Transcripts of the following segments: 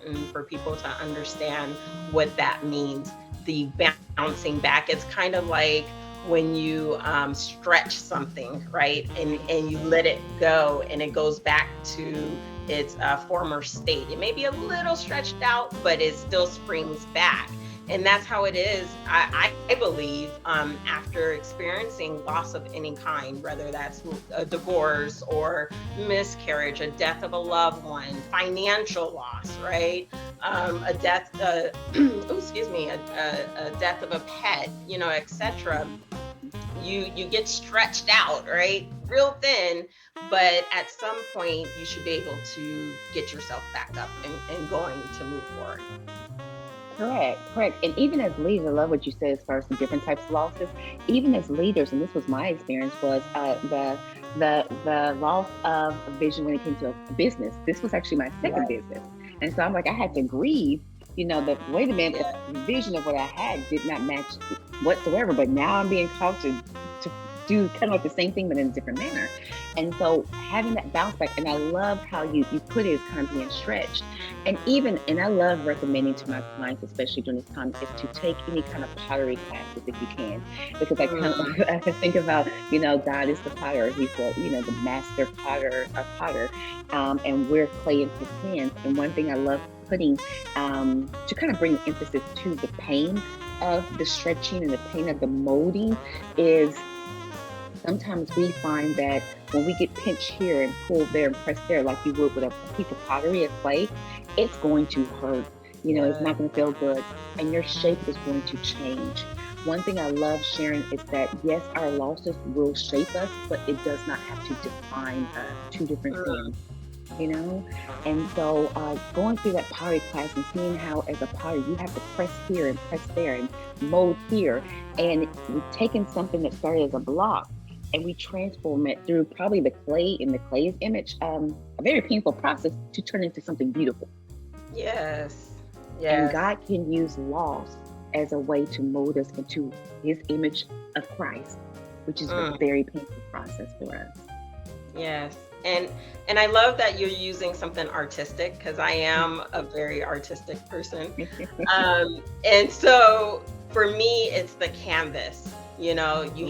important for people to understand what that means. The bouncing back, it's kind of like when you stretch something, right? And you let it go and it goes back to its former state. It may be a little stretched out, but it still springs back. And that's how it is, I believe, after experiencing loss of any kind, whether that's a divorce or miscarriage, a death of a loved one, financial loss, right? A death, oh, excuse me, a death of a pet, etc. You get stretched out, right? Real thin, but at some point you should be able to get yourself back up and going to move forward. Correct, correct. And even as leaders, I love what you said as far as the different types of losses. Even as leaders, and this was my experience, was the loss of vision when it came to a business. This was actually my second Right. business, and so I'm like, I had to grieve. That wait a minute, Yeah. the vision of what I had did not match whatsoever. But now I'm being called to do kind of like the same thing, but in a different manner. And so having that bounce back, and I love how you put it as kind of being stretched. And I love recommending to my clients, especially during this time, is to take any kind of pottery classes if you can, because I kind of Mm, I think about, God is the potter. He's the master potter, and we're clay in his hands. And one thing I love putting, to kind of bring emphasis to the pain of the stretching and the pain of the molding, is sometimes we find that when we get pinched here and pulled there and pressed there, like you would with a piece of pottery or clay, it's going to hurt. It's yeah. not going to feel good, and your shape is going to change. One thing I love sharing is that yes, our losses will shape us, but it does not have to define us. Two different Mm, things. You know, and so going through that pottery class and seeing how, as a potter, you have to press here and press there and mold here, and we've taken something that started as a block and we transform it through probably the clay in the clay's image, a very painful process to turn into something beautiful. yes. And Yes. God can use loss as a way to mold us into His image of Christ, which is a Mm, very painful process for us. yes. And I love that you're using something artistic because I am a very artistic person. And so for me, it's the canvas. You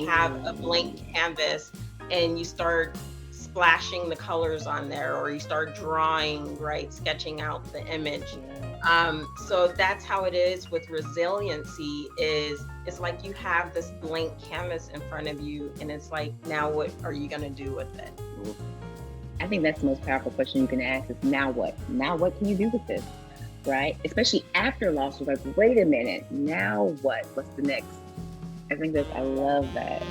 have a blank Ooh. canvas and you start splashing the colors on there, or you start drawing, right, sketching out the image. Yeah. So that's how it is with resiliency. Is it's like you have this blank canvas in front of you, and it's like, now what are you gonna do with it? I think that's the most powerful question you can ask is now what? Now what can you do with this? Right? Especially after loss, we're like, wait a minute, now what? What's the next? I think I love that.